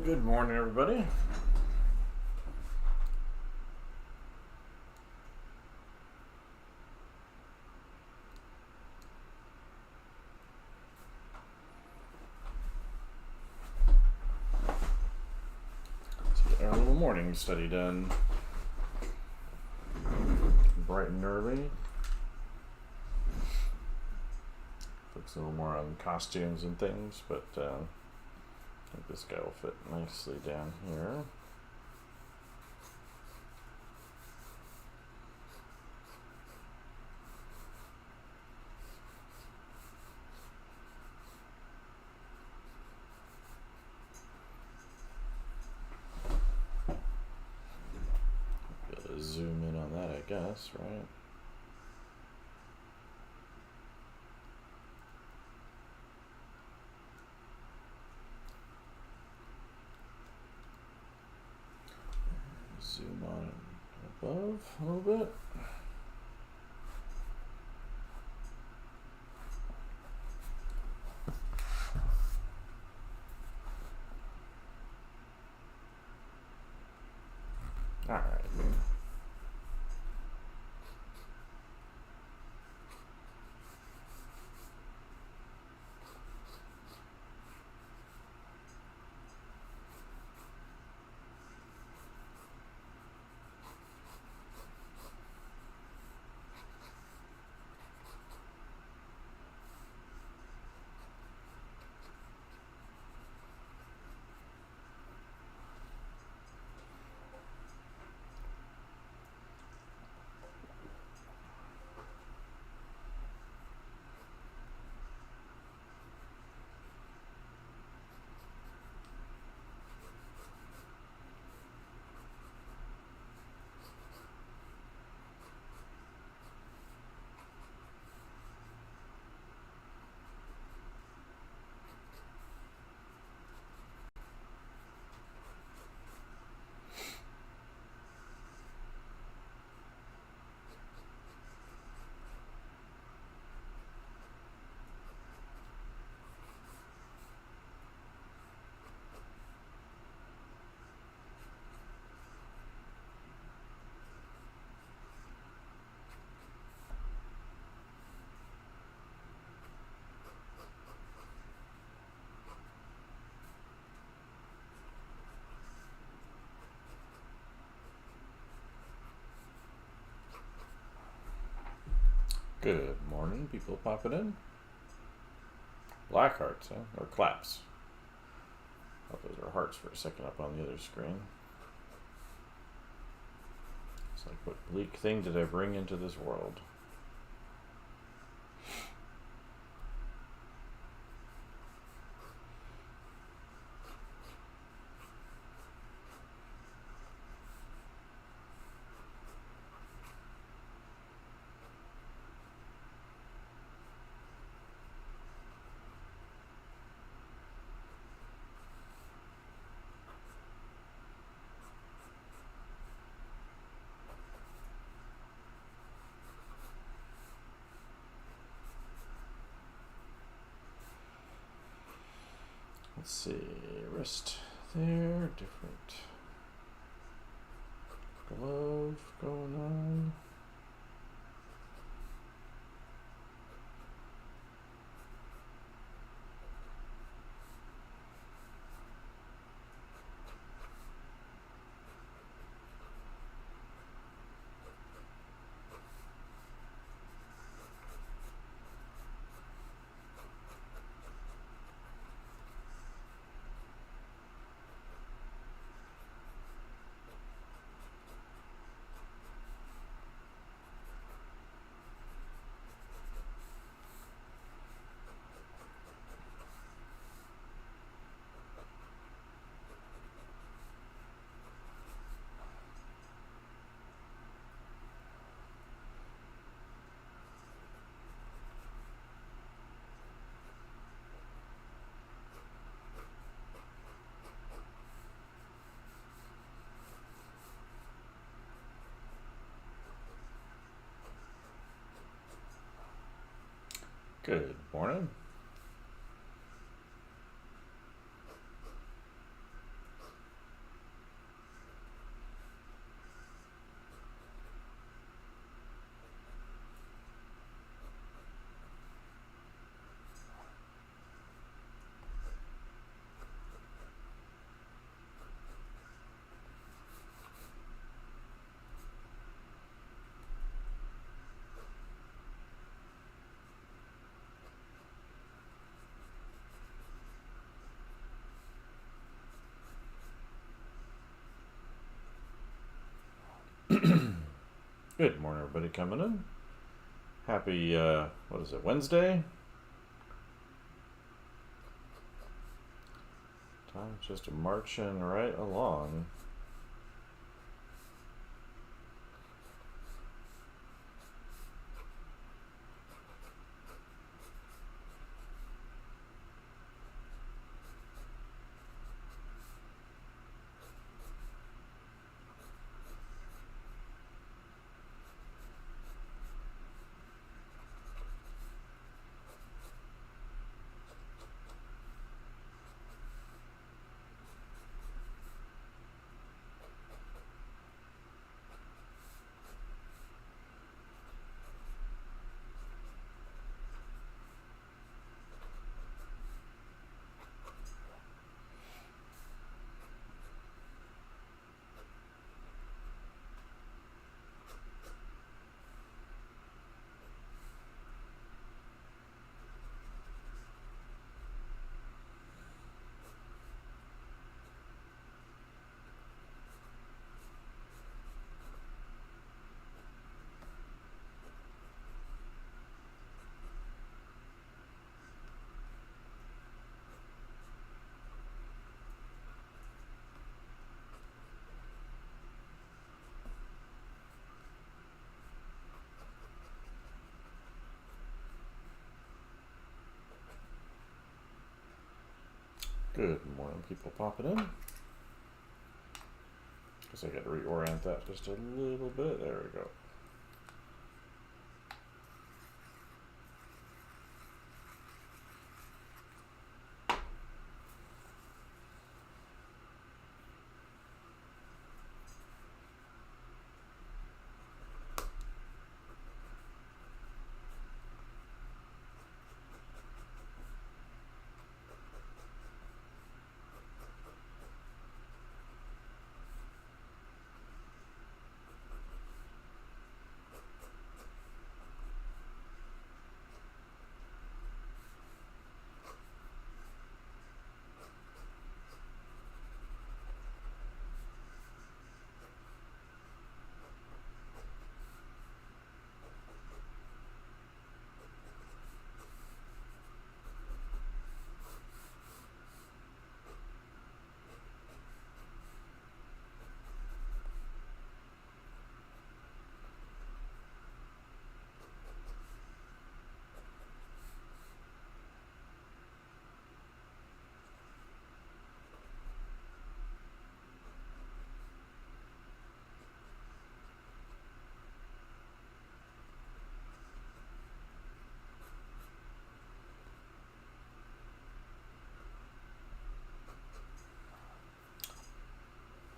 Good morning, everybody. Let's get our little morning study done. Bright and early. Looks a little more on costumes and things, but I think this guy will fit nicely down here. Zoom in on that, I guess, right? Zoom on above a little bit. All right. Good morning, people popping in. Black hearts, huh? Or claps. I thought those were hearts for a second up on the other screen. It's like, what bleak thing did I bring into this world? Let's see, wrist there, different glove going on. Good morning. Good morning, everybody coming in. Happy, what is it, Wednesday? Time's just marching right along. Good morning, people popping in. Guess I got to reorient that just a little bit. There we go.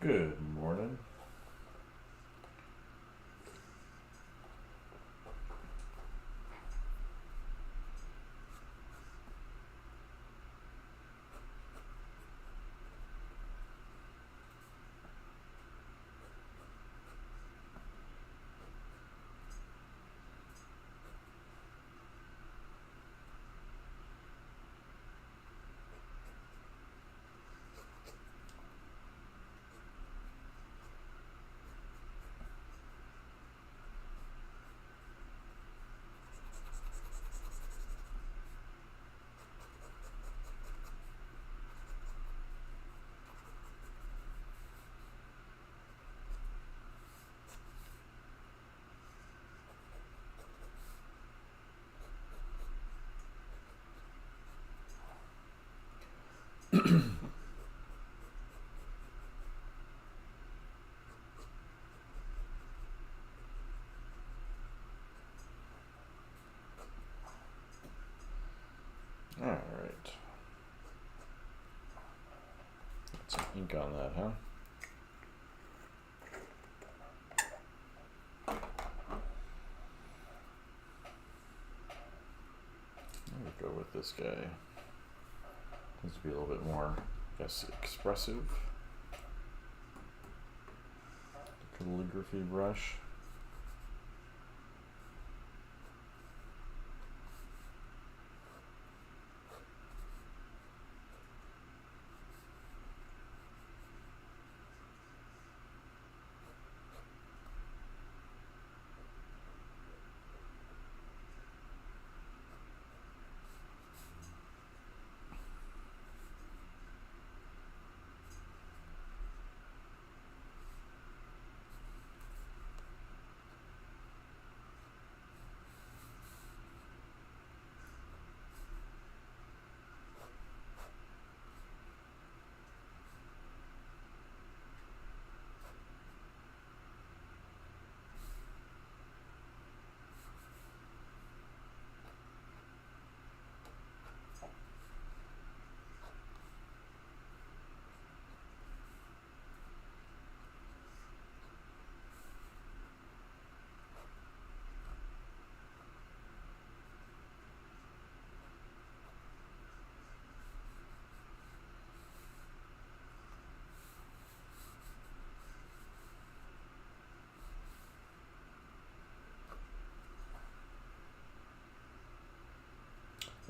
Good morning. All right. Got some ink on that, huh? I'm gonna go with this guy. Needs to be a little bit more, I guess, expressive. Calligraphy brush.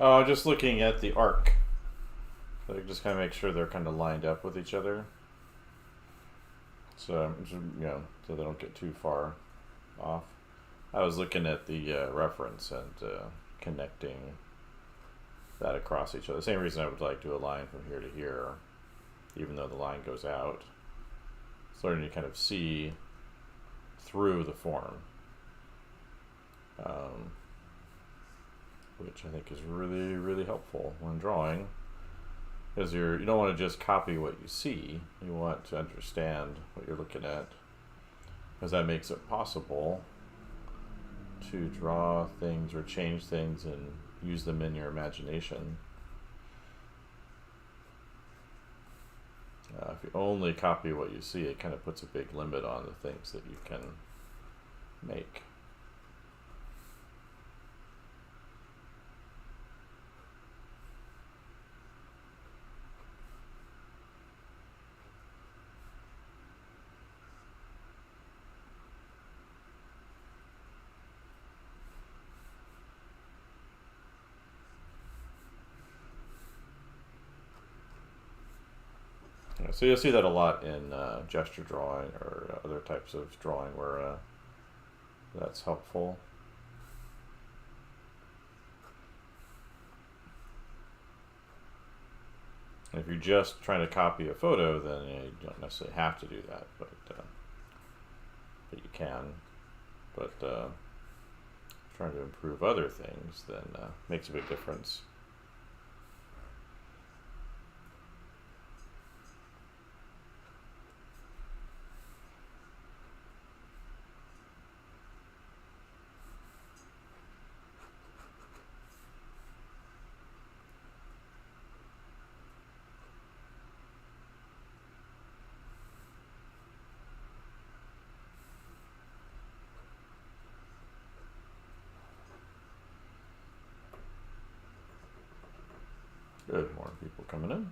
Oh, just looking at the arc. So just kind of make sure they're kind of lined up with each other. So, so they don't get too far off. I was looking at the reference and connecting that across each other. The same reason I would like do a line from here to here, even though the line goes out. Starting to kind of see through the form, which I think is really, really helpful when drawing, because you don't want to just copy what you see. You want to understand what you're looking at, because that makes it possible to draw things or change things and use them in your imagination. If you only copy what you see, it kind of puts a big limit on the things that you can make. So you'll see that a lot in gesture drawing or other types of drawing where that's helpful. And if you're just trying to copy a photo, then you don't necessarily have to do that, but you can. But trying to improve other things then makes a big difference. Good, more people coming in.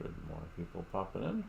Good, more people popping in.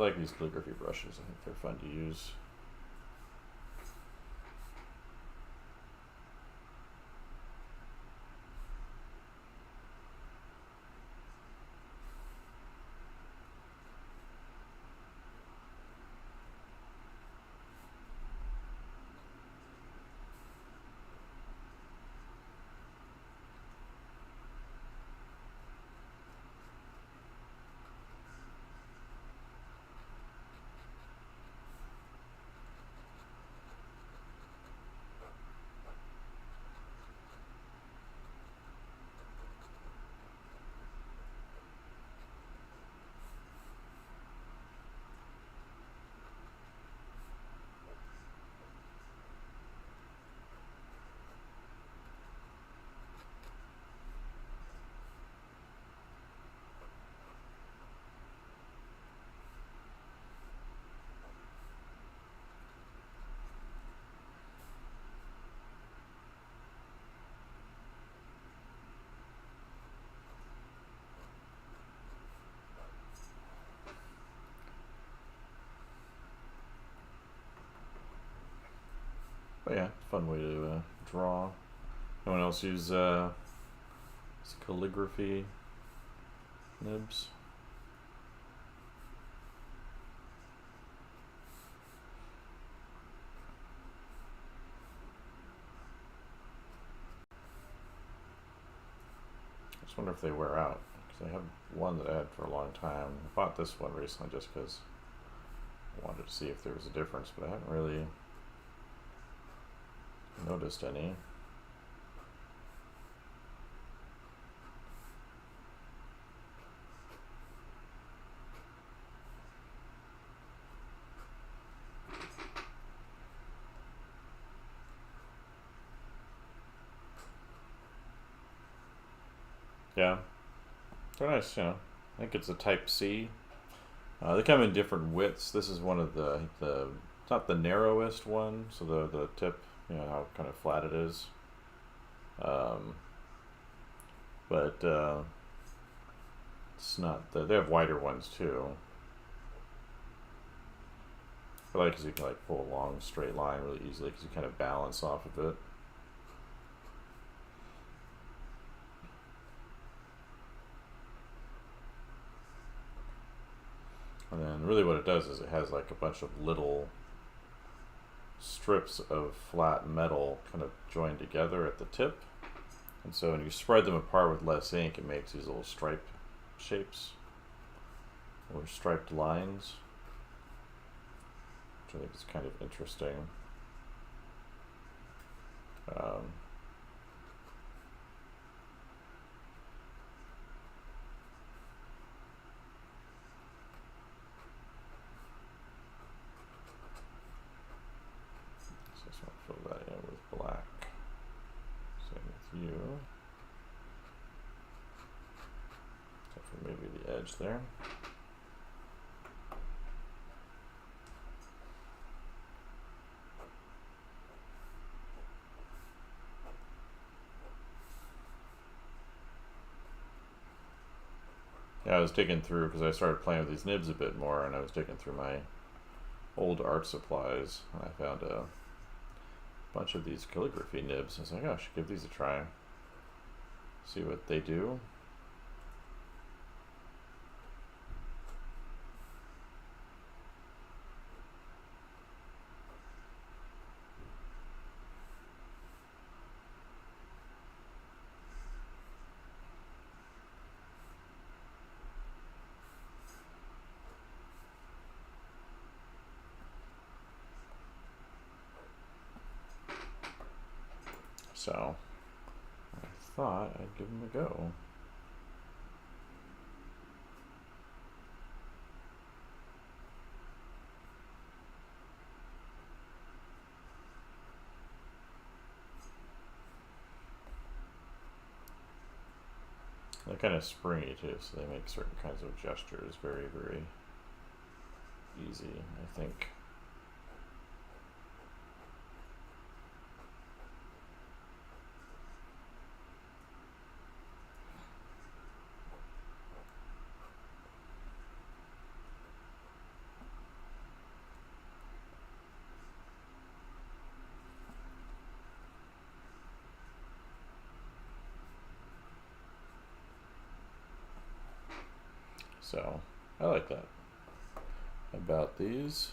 like these calligraphy brushes. I think they're fun to use. But yeah, fun way to draw. Anyone else use calligraphy nibs? I just wonder if they wear out. Because I have one that I had for a long time. I bought this one recently just because I wanted to see if there was a difference, but I haven't really noticed any. Yeah, they're nice, I think it's a Type C. They come in different widths. This is one of the it's not the narrowest one, so the tip, how kind of flat it is. But it's not they have wider ones too. I like because you can like pull a long straight line really easily because you kind of balance off of it. And then really what it does is it has like a bunch of little strips of flat metal kind of joined together at the tip. And so when you spread them apart with less ink, it makes these little stripe shapes or striped lines, which I think is kind of interesting. So I just want to fill that in with black. Same with you. Except for maybe the edge there. Yeah, I was digging through because I started playing with these nibs a bit more, and I was digging through my old art supplies, and I found a bunch of these calligraphy nibs. I was like, oh, I should give these a try, see what they do. So I thought I'd give them a go. They're kind of springy too, so they make certain kinds of gestures very, very easy, I think. So I like that about these.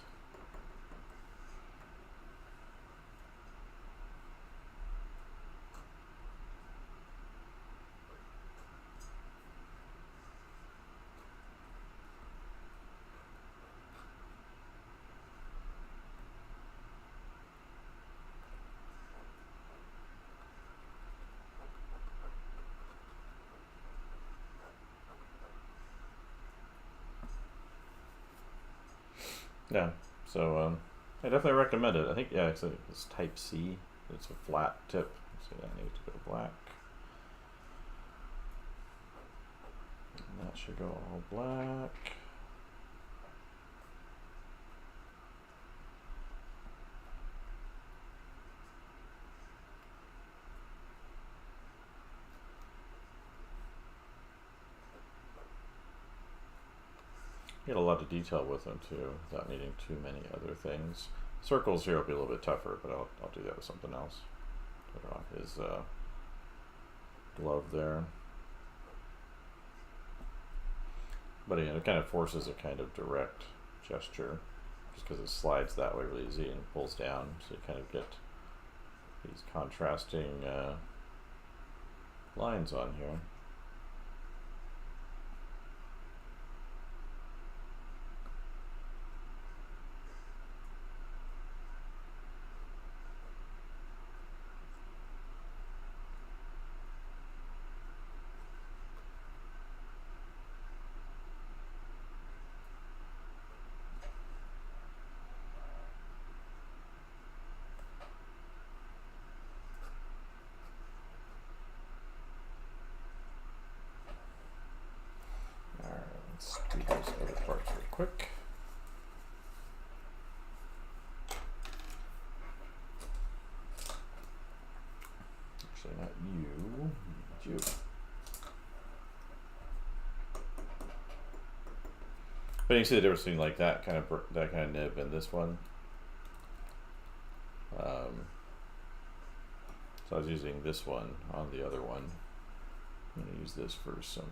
Yeah, so I definitely recommend it. I think, yeah, it's type C. It's a flat tip, so that needs to go black. And that should go all black. Get a lot of detail with them too, without needing too many other things. Circles here will be a little bit tougher, but I'll do that with something else. Put on his glove there. But again, it kind of forces a kind of direct gesture, just because it slides that way really easy and pulls down, so you kind of get these contrasting lines on here. Let's do these other parts real quick. Actually, not you. You. But you can see the difference between like that kind of nib and this one. So I was using this one on the other one. I'm going to use this for some.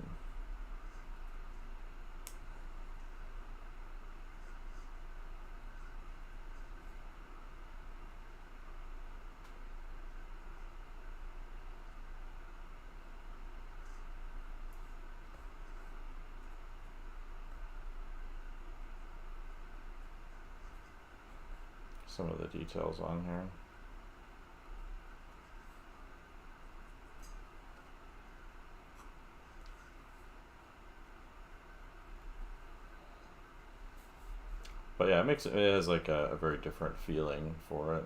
Some of the details on here. But yeah, it has like a very different feeling for it.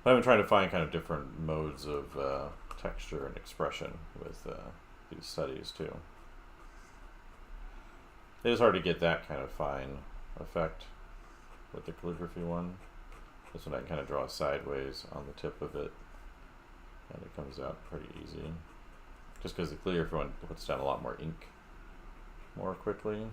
I've been trying to find kind of different modes of texture and expression with these studies too. It is hard to get that kind of fine effect with the calligraphy one. This one I can kind of draw sideways on the tip of it, and it comes out pretty easy. Just because the calligraphy one puts down a lot more ink more quickly.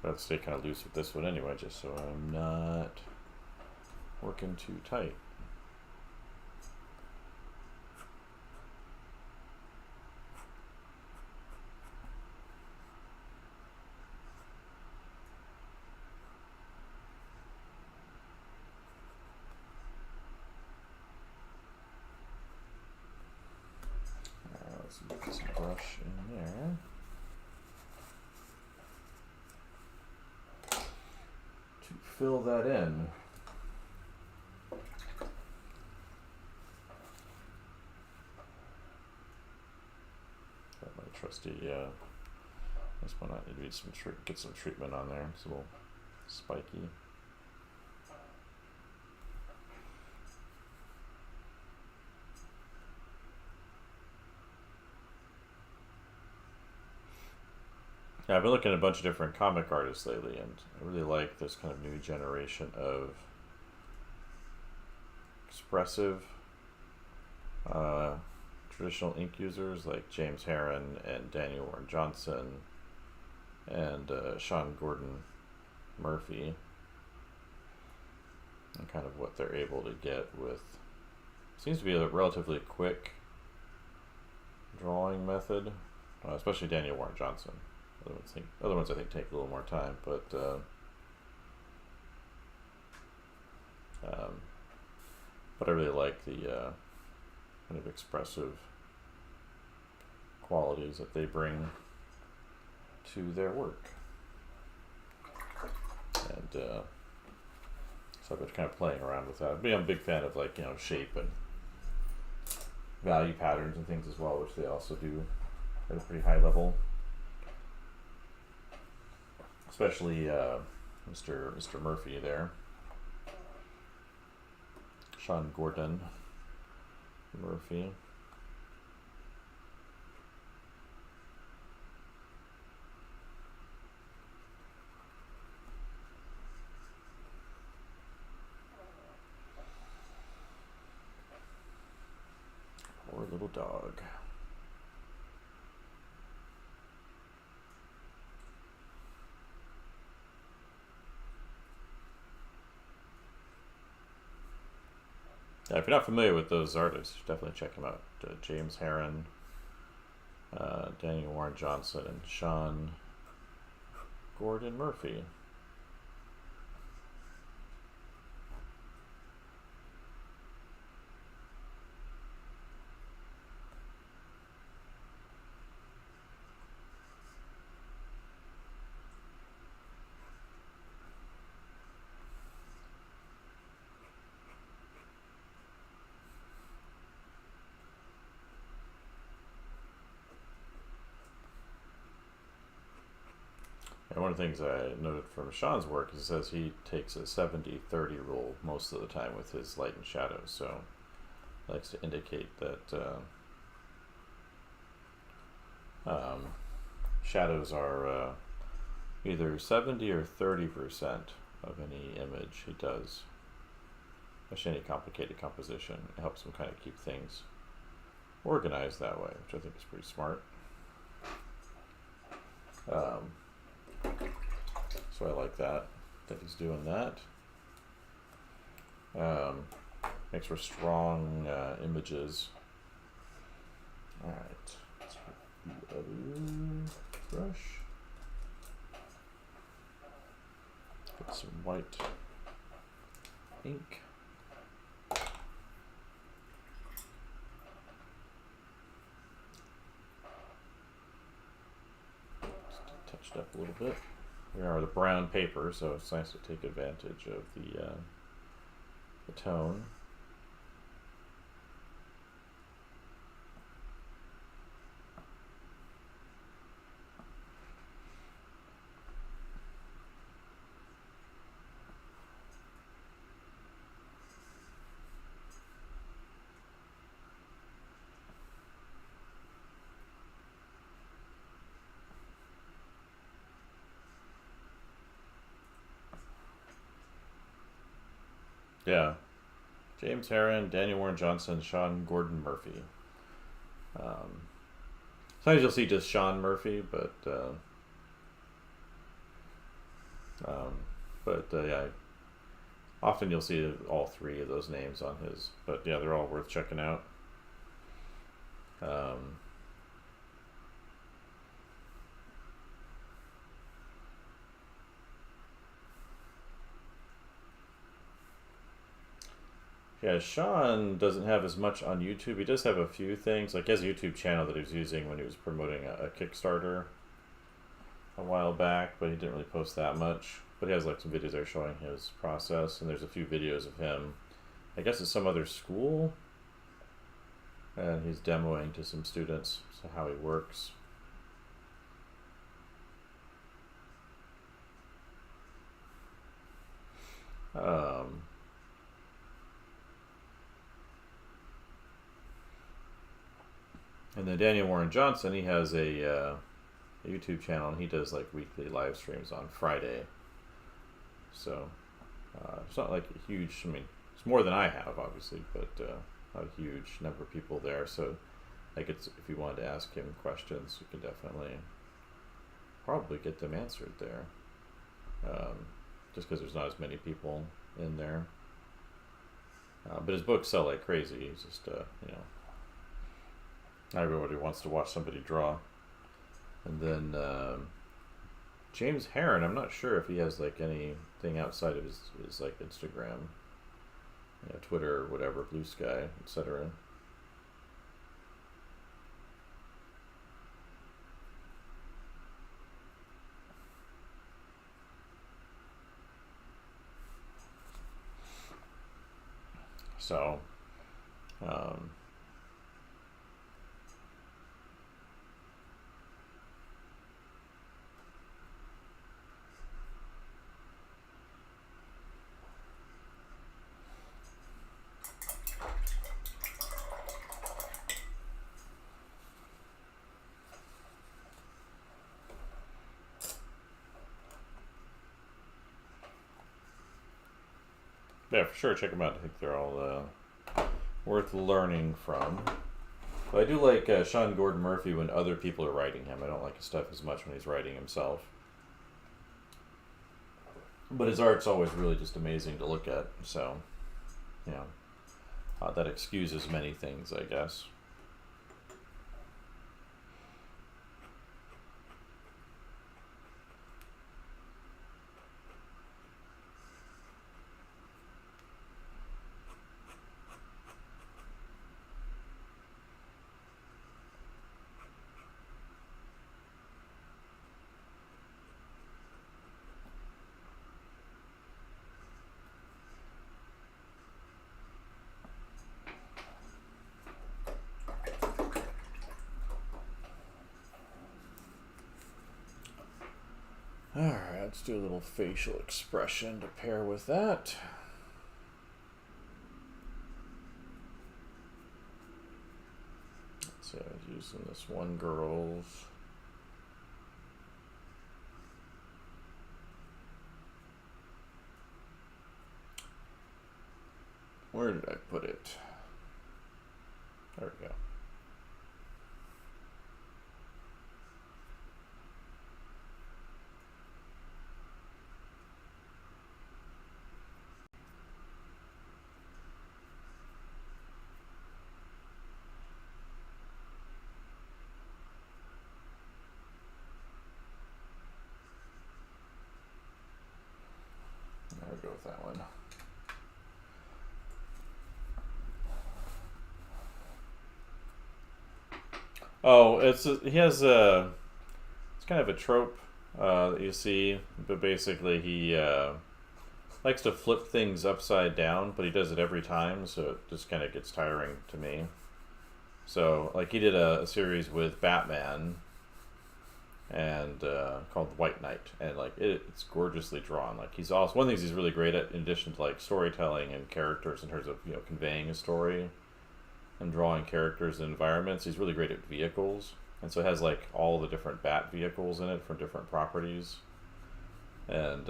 But I'd stay kind of loose with this one anyway, just so I'm not working too tight. Let's get this brush in there. To fill that in. Got my trusty, this one I need to get some treatment on there. It's a little spiky. Yeah, I've been looking at a bunch of different comic artists lately, and I really like this kind of new generation of traditional ink users like James Heron and Daniel Warren Johnson and Sean Gordon Murphy, and kind of what they're able to get with, seems to be a relatively quick drawing method, especially Daniel Warren Johnson. Other ones I think take a little more time, but I really like the kind of expressive qualities that they bring to their work. And so I've been kind of playing around with that. I'm a big fan of, like, shape and value patterns and things as well, which they also do at a pretty high level. Especially Mr. Murphy there, Sean Gordon Murphy. Poor little dog. Yeah, if you're not familiar with those artists, definitely check them out. James Heron, Daniel Warren Johnson, and Sean Gordon Murphy. And one of the things I noted from Sean's work is it says he takes a 70-30 rule most of the time with his light and shadows. So he likes to indicate that shadows are either 70 or 30% of any image he does, especially any complicated composition. It helps him kind of keep things organized that way, which I think is pretty smart. So I like that he's doing that. Makes for strong images. Alright, let's get the other brush. Get some white ink. Touched up a little bit. We are the brown paper, so it's nice to take advantage of the tone. Yeah, James Heron, Daniel Warren Johnson, Sean Gordon Murphy. Sometimes you'll see just Sean Murphy, but yeah, often you'll see all three of those names on his. But yeah, they're all worth checking out. Yeah, Sean doesn't have as much on YouTube. He does have a few things. Like, he has a YouTube channel that he was using when he was promoting a Kickstarter a while back, but he didn't really post that much. But he has like some videos there showing his process, and there's a few videos of him, I guess, at some other school, and he's demoing to some students how he works. And then Daniel Warren Johnson, he has a YouTube channel, and he does like weekly live streams on Friday. So it's not like a huge, I mean, it's more than I have, obviously, but not a huge number of people there. So like it's if you wanted to ask him questions, you could definitely probably get them answered there. Just because there's not as many people in there. But his books sell like crazy. He's just, not everybody wants to watch somebody draw. And then James Heron, I'm not sure if he has like anything outside of his like Instagram, Twitter, whatever, Blue Sky, etc. So, yeah, for sure, check them out. I think they're all worth learning from. But I do like Sean Gordon Murphy when other people are writing him. I don't like his stuff as much when he's writing himself. But his art's always really just amazing to look at. So, that excuses many things, I guess. Alright, let's do a little facial expression to pair with that. So I was using this one girl's. Where did I put it? There we go. I'll go with that one. Oh, he has it's kind of a trope that you see, but basically he likes to flip things upside down, but he does it every time, so it just kind of gets tiring to me. So, like, he did a series with Batman, and called White Knight, and like it's gorgeously drawn. Like, he's also one of the things he's really great at, in addition to like storytelling and characters in terms of conveying a story and drawing characters and environments. He's really great at vehicles, and so it has like all the different Bat vehicles in it from different properties, and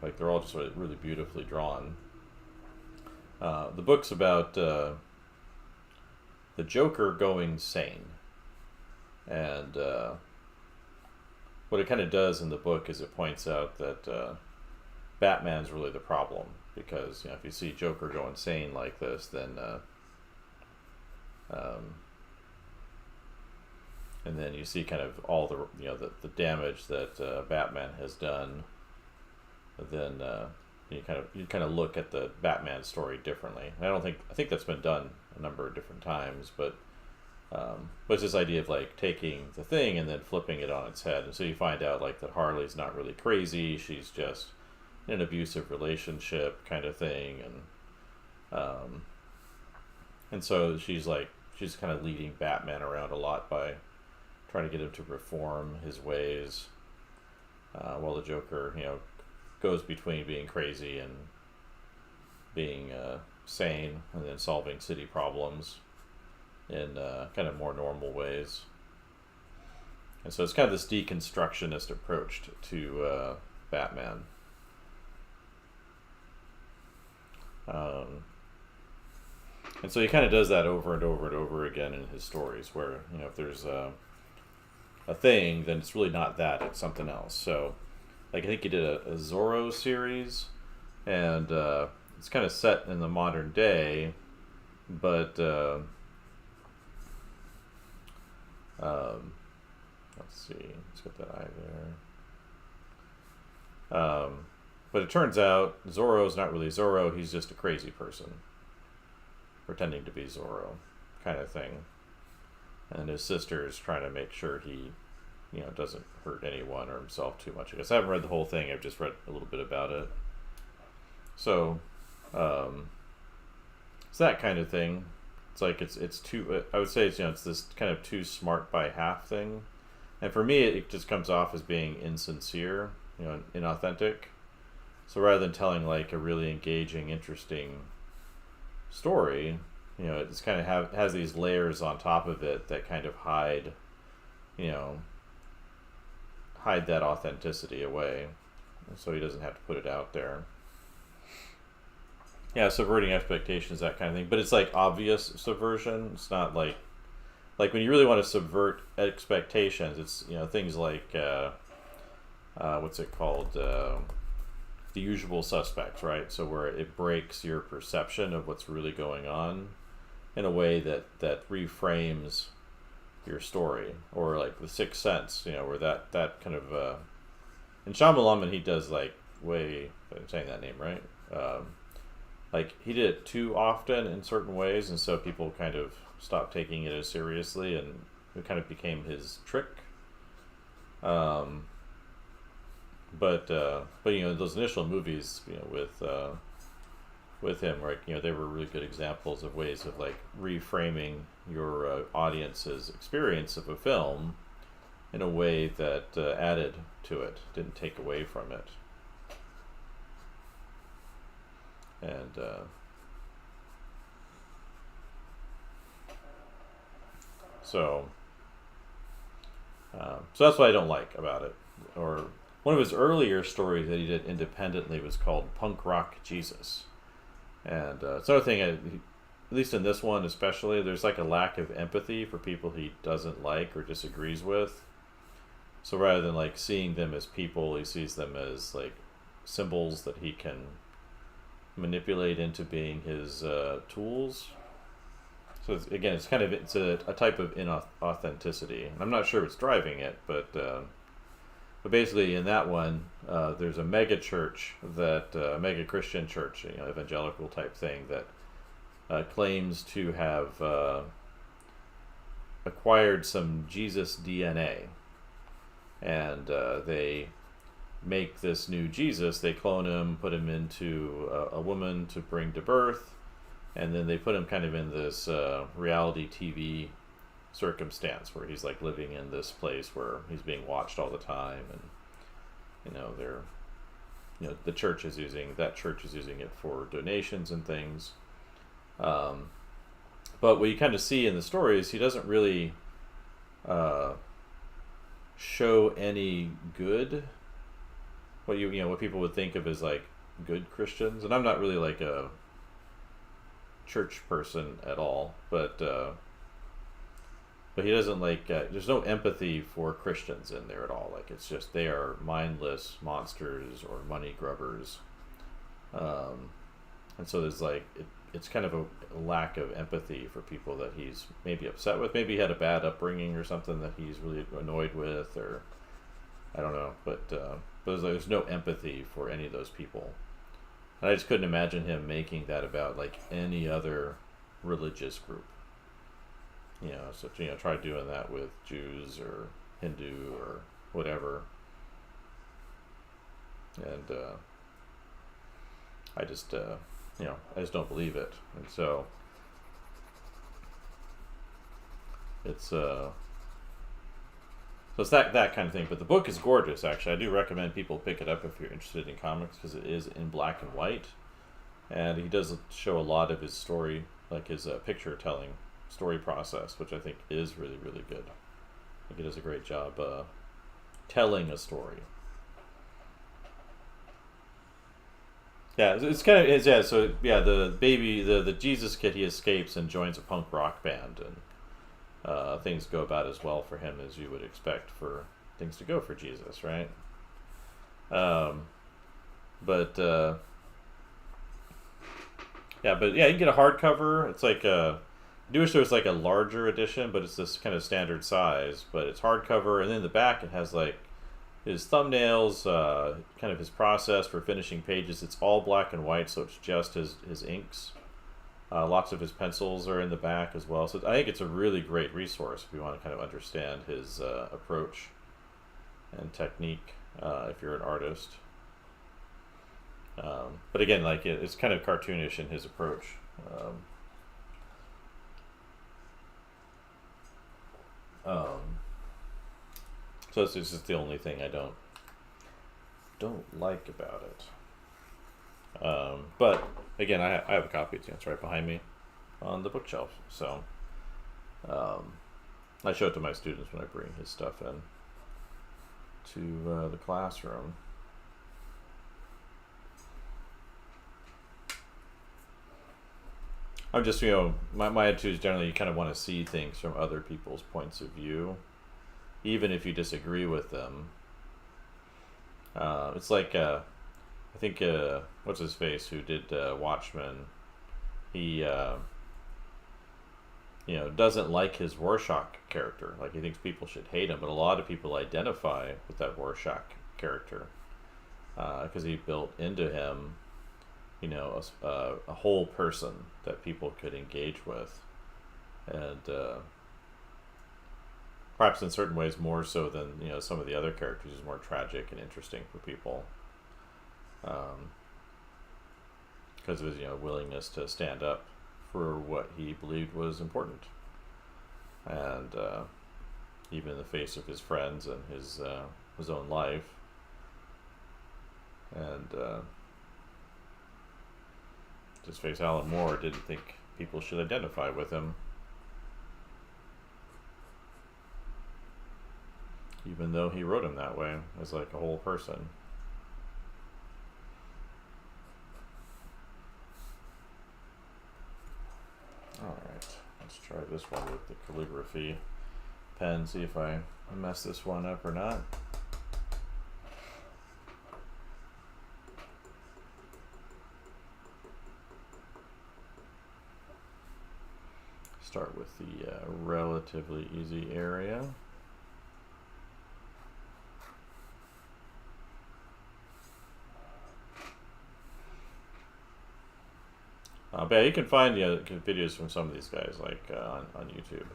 like they're all just really beautifully drawn. The book's about the Joker going sane, and what it kind of does in the book is it points out that Batman's really the problem, because if you see Joker go insane like this, then and then you see kind of all the the damage that Batman has done. Then you kind of look at the Batman story differently. And I think that's been done a number of different times, but it's this idea of like taking the thing and then flipping it on its head. And so you find out like that Harley's not really crazy; she's just in an abusive relationship kind of thing, and so she's kind of leading Batman around a lot by trying to get him to reform his ways, while the Joker, goes between being crazy and being sane, and then solving city problems in kind of more normal ways. And so it's kind of this deconstructionist approach to Batman. And so he kind of does that over and over and over again in his stories, where if there's a thing, then it's really not that; it's something else. So, like I think he did a Zorro series, and it's kind of set in the modern day, but let's see, let's get that eye there. But it turns out Zorro's not really Zorro; he's just a crazy person pretending to be Zorro, kind of thing. And his sister is trying to make sure he, doesn't hurt anyone or himself too much. I guess I haven't read the whole thing. I've just read a little bit about it. So, it's that kind of thing. It's like it's too. I would say it's this kind of too smart by half thing, and for me it just comes off as being insincere, inauthentic. So rather than telling like a really engaging, interesting story, it's kind of has these layers on top of it that kind of hide that authenticity away, so he doesn't have to put it out there. Yeah, subverting expectations, that kind of thing. But it's like obvious subversion. It's not like when you really want to subvert expectations. It's things like what's it called? The Usual Suspects, right? So where it breaks your perception of what's really going on in a way that reframes your story, or like The Sixth Sense, where that kind of and Shyamalan, he does like way, if I'm saying that name right, like he did it too often in certain ways, and so people kind of stopped taking it as seriously, and it kind of became his trick. But those initial movies, with him, right? They were really good examples of ways of like reframing your audience's experience of a film in a way that added to it, didn't take away from it. And so that's what I don't like about it. Or one of his earlier stories that he did independently was called Punk Rock Jesus. And it's another thing, at least in this one especially, there's like a lack of empathy for people he doesn't like or disagrees with. So rather than like seeing them as people, he sees them as like symbols that he can manipulate into being his tools. So it's a type of inauthenticity. And I'm not sure what's driving it, but basically in that one, there's a mega church, mega Christian church, evangelical type thing, that claims to have acquired some Jesus DNA. And they make this new Jesus, they clone him, put him into a woman to bring to birth, and then they put him kind of in this reality TV circumstance where he's like living in this place where he's being watched all the time, and the church is using it for donations and things. But what you kind of see in the story is he doesn't really show any good, what what people would think of as like good Christians. And I'm not really like a church person at all, but he doesn't like there's no empathy for Christians in there at all. Like it's just they are mindless monsters or money grubbers, and so there's like it's kind of a lack of empathy for people that he's maybe upset with. Maybe he had a bad upbringing or something that he's really annoyed with, or I don't know, but there's no empathy for any of those people. And I just couldn't imagine him making that about like any other religious group. So try doing that with Jews or Hindu or whatever. And I just don't believe it. And so it's that kind of thing. But the book is gorgeous, actually. I do recommend people pick it up if you're interested in comics, because it is in black and white, and he does show a lot of his story, like his picture telling story process, which I think is really, really good. I think he does a great job telling a story. Yeah, it's kind of it's, yeah. So yeah, the baby, the Jesus kid, he escapes and joins a punk rock band, and things go about as well for him as you would expect for things to go for Jesus, right? Um, but yeah, but yeah, you can get a hardcover. It's like I do wish there was like a larger edition, but it's this kind of standard size. But it's hardcover, and then in the back it has like his thumbnails, kind of his process for finishing pages. It's all black and white, so it's just his inks. Lots of his pencils are in the back as well. So I think it's a really great resource if you want to kind of understand his approach and technique if you're an artist. But again, like it's kind of cartoonish in his approach. Um, so it's just the only thing I don't like about it. But again, I have a copy. It's right behind me on the bookshelf. So I show it to my students when I bring his stuff in to the classroom. I'm just, my attitude is generally you kind of want to see things from other people's points of view, even if you disagree with them. It's like, I think, what's his face, who did Watchmen, he, doesn't like his Rorschach character. Like, he thinks people should hate him, but a lot of people identify with that Rorschach character because he built into him a whole person that people could engage with, and perhaps in certain ways more so than some of the other characters is more tragic and interesting for people, because of his willingness to stand up for what he believed was important, and even in the face of his friends and his own life, and his face, Alan Moore didn't think people should identify with him, even though he wrote him that way as like a whole person. Alright, let's try this one with the calligraphy pen, see if I mess this one up or not. Start with the relatively easy area. But yeah, you can find videos from some of these guys like on YouTube.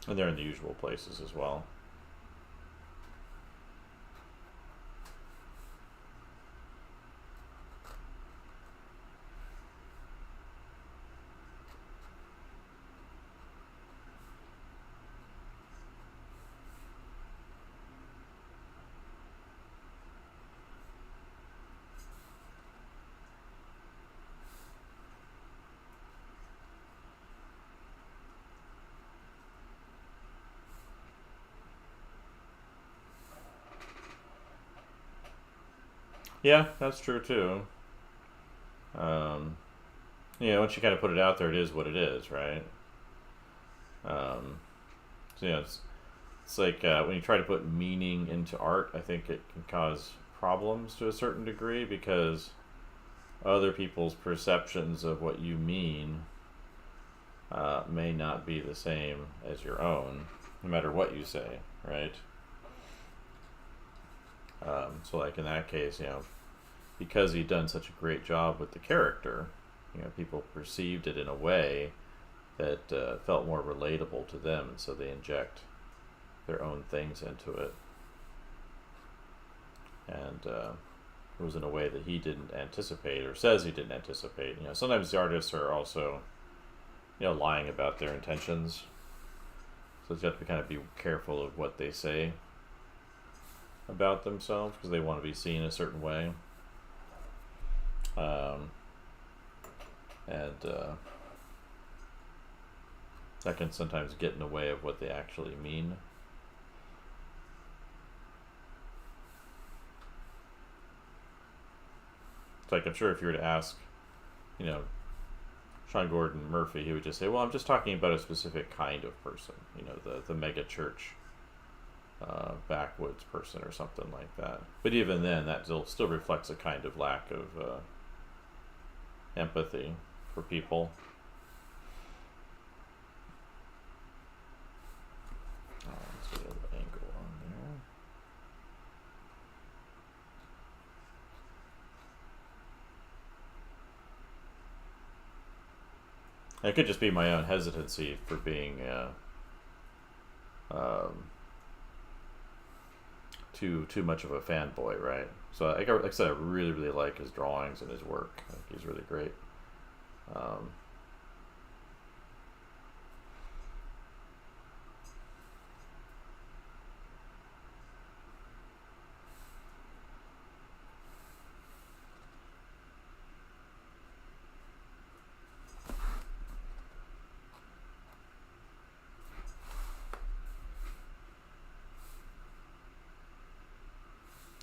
And they're in the usual places as well. Yeah, that's true too. Um, once you kind of put it out there, it is what it is, right? Um, so it's like when you try to put meaning into art, I think it can cause problems to a certain degree because other people's perceptions of what you mean may not be the same as your own, no matter what you say, right? So like in that case, because he'd done such a great job with the character, people perceived it in a way that felt more relatable to them, and so they inject their own things into it. And it was in a way that he didn't anticipate, or says he didn't anticipate. Sometimes the artists are also, lying about their intentions. So you have to kind of be careful of what they say about themselves because they want to be seen a certain way. And that can sometimes get in the way of what they actually mean. It's like, I'm sure if you were to ask, you know, Sean Gordon Murphy, he would just say, well, I'm just talking about a specific kind of person, you know, the mega church backwoods person or something like that. But even then, that still reflects a kind of lack of empathy for people. Let's get an angle on there. It could just be my own hesitancy for being too much of a fanboy, right? So like I said, I really like his drawings and his work. I think he's really great.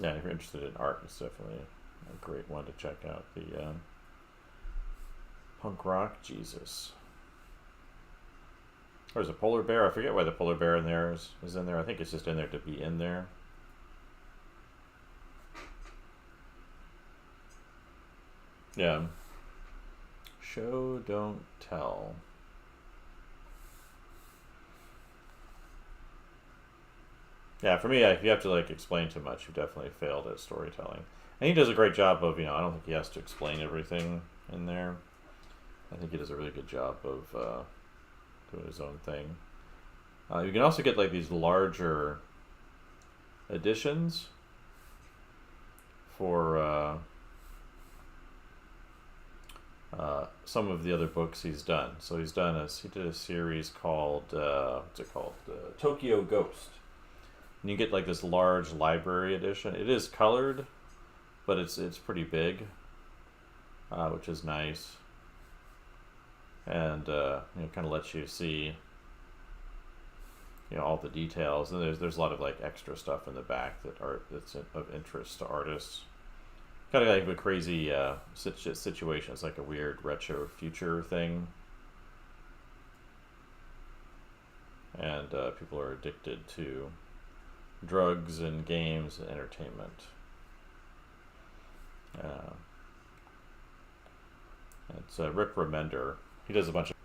Yeah, if you're interested in art, it's definitely a great one to check out. The punk rock Jesus. There's a polar bear. I forget why the polar bear in there is in there. I think it's just in there to be in there. Yeah. Show, don't tell. Yeah, for me, if you have to like explain too much, you've definitely failed at storytelling. And he does a great job of, I don't think he has to explain everything in there. I think he does a really good job of doing his own thing. You can also get like these larger editions for some of the other books he's done. So he did a series called what's it called? Tokyo Ghost. And you get like this large library edition. It is colored, but it's pretty big, which is nice. And kind of lets you see all the details. And there's a lot of like extra stuff in the back that's of interest to artists. Kind of like a crazy situation. It's like a weird retro future thing. And people are addicted to drugs and games and entertainment. It's Rick Remender. He does a bunch of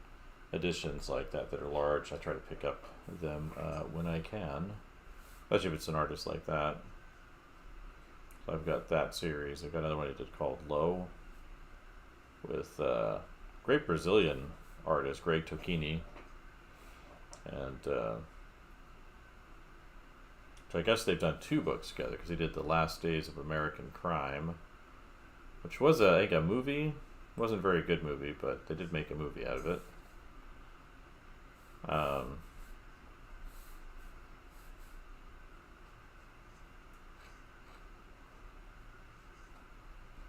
editions like that are large. I try to pick up them when I can, especially if it's an artist like that. So I've got that series. I've got another one he did called Low with great Brazilian artist Greg Tocchini, and so I guess they've done two books together because he did The Last Days of American Crime, which was I think a movie. It wasn't a very good movie, but they did make a movie out of it.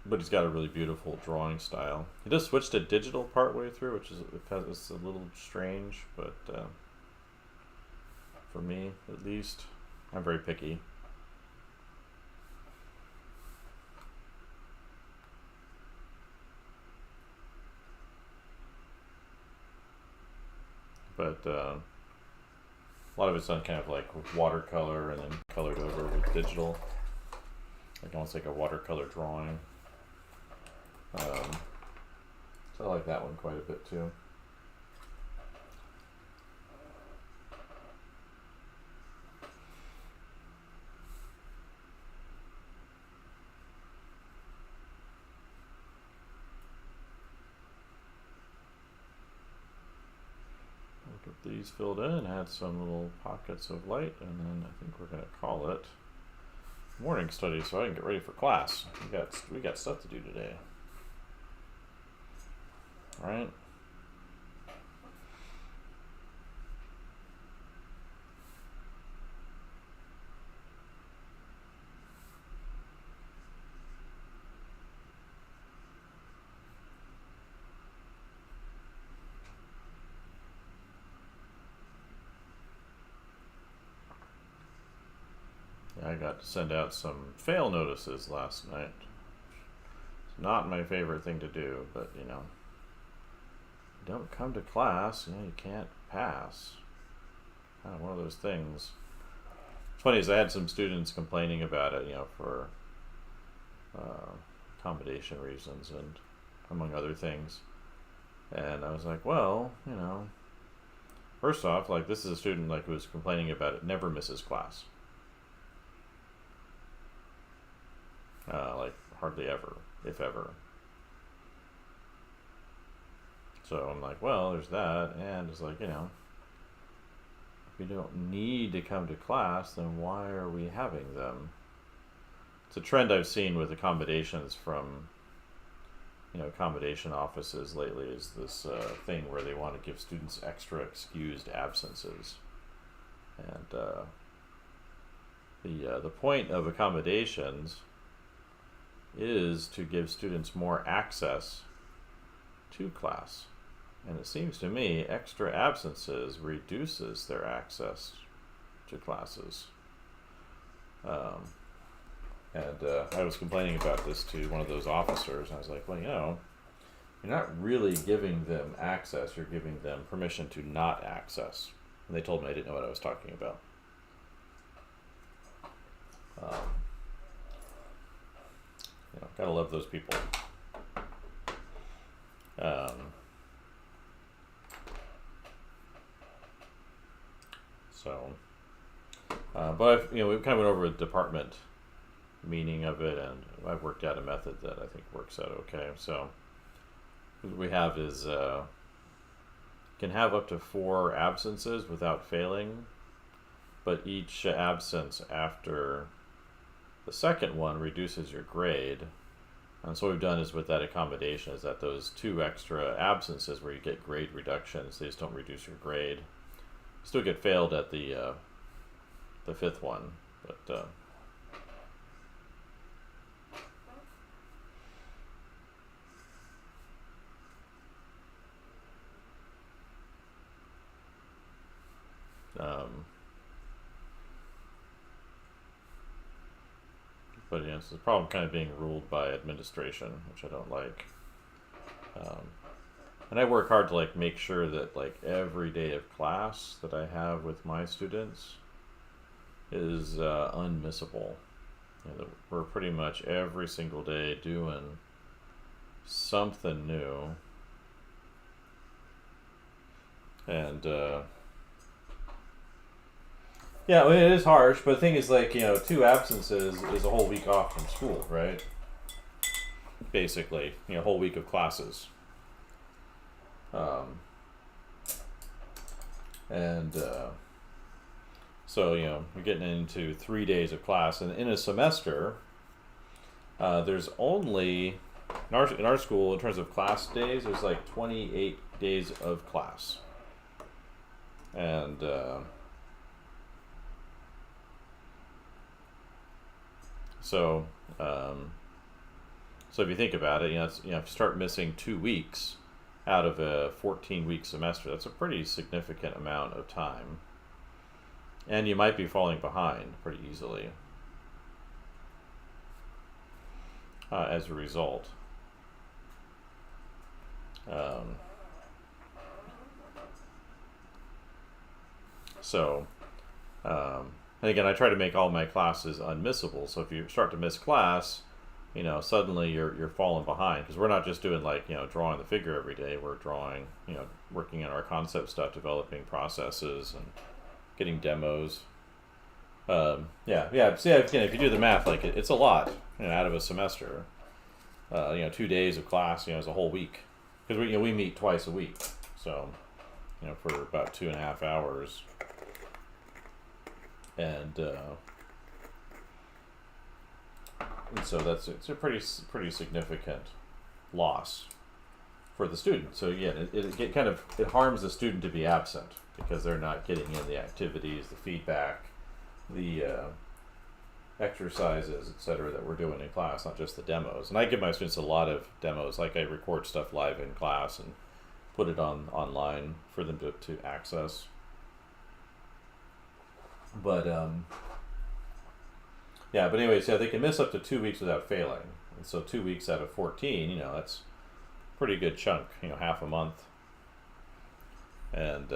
But he's got a really beautiful drawing style. He does switch to digital partway through, which is a little strange, but for me at least, I'm very picky. But a lot of it's done kind of like with watercolor and then colored over with digital, like almost like a watercolor drawing. So I like that one quite a bit too. Get these filled in, add some little pockets of light, and then I think we're going to call it morning study so I can get ready for class. We got stuff to do today. All right. I got to send out some fail notices last night. not my favorite thing to do, but you don't come to class, you can't pass. Kind of one of those things. It's funny, is I had some students complaining about it, for accommodation reasons and among other things. And I was like, well, first off, like, this is a student who was complaining about it, never misses class. Hardly ever, if ever. So I'm like, well, there's that, and it's like, if we don't need to come to class, then why are we having them? It's a trend I've seen with accommodations from, accommodation offices lately, is this thing where they want to give students extra excused absences. And the point of accommodations is to give students more access to class. And it seems to me extra absences reduces their access to classes. And I was complaining about this to one of those officers, and I was like, well, you're not really giving them access, you're giving them permission to not access. And they told me I didn't know what I was talking about. Gotta love those people. But we kind of went over a department meaning of it, and I've worked out a method that I think works out okay. So what we have is can have up to 4 absences without failing, but each absence after the second one reduces your grade. And so what we've done is, with that accommodation, is that those 2 extra absences where you get grade reductions, they just don't reduce your grade. Still get failed at the 5th one, but it's the problem kind of being ruled by administration, which I don't like. And I work hard to make sure that every day of class that I have with my students is unmissable. That we're pretty much every single day doing something new. And yeah, it is harsh, but the thing is, 2 absences is a whole week off from school, right? Basically, a whole week of classes. So we're getting into 3 days of class, and in a semester, there's only in our school, in terms of class days, there's 28 days of class, and so if you think about it, if you start missing 2 weeks out of a 14-week semester, that's a pretty significant amount of time. And you might be falling behind pretty easily as a result. And again, I try to make all my classes unmissable. So if you start to miss class, suddenly you're falling behind, because we're not just doing drawing the figure every day. We're drawing, working on our concept stuff, developing processes, and getting demos. So if you do the math, it's a lot, out of a semester. 2 days of class, is a whole week, because we meet twice a week. So, for about 2.5 hours, and so it's a pretty significant loss for the student. So again, it harms the student to be absent, because they're not getting in the activities, the feedback, the exercises, etc., that we're doing in class, not just the demos. And I give my students a lot of demos. I record stuff live in class and put it online for them to access. But anyways, they can miss up to 2 weeks without failing, And so 2 weeks out of 14, that's a pretty good chunk, half a month. And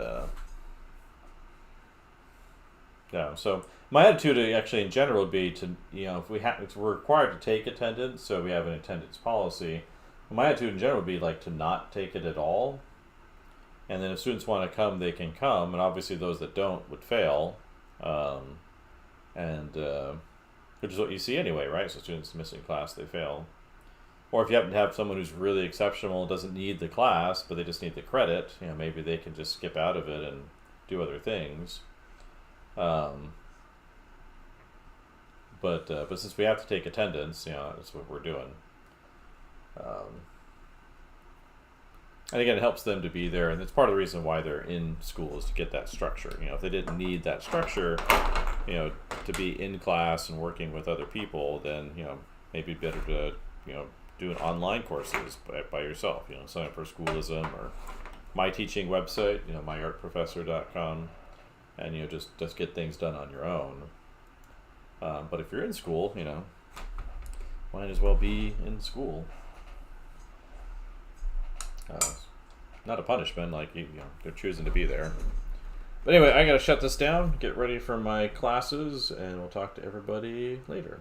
yeah, so my attitude actually in general would be to, if we're required to take attendance, so we have an attendance policy, my attitude in general would be like to not take it at all. And then if students want to come, they can come, and obviously those that don't would fail. Which is what you see anyway, right? So students missing class, they fail. Or if you happen to have someone who's really exceptional, doesn't need the class, but they just need the credit, maybe they can just skip out of it and do other things. But since we have to take attendance, that's what we're doing. And again, it helps them to be there, and it's part of the reason why they're in school is to get that structure. If they didn't need that structure, to be in class and working with other people, then maybe better to doing online courses by yourself. Sign up for Schoolism or my teaching website, myartprofessor.com, and just get things done on your own. But if you're in school, might as well be in school. Not a punishment, like they're choosing to be there. But anyway, I gotta shut this down, get ready for my classes, and we'll talk to everybody later.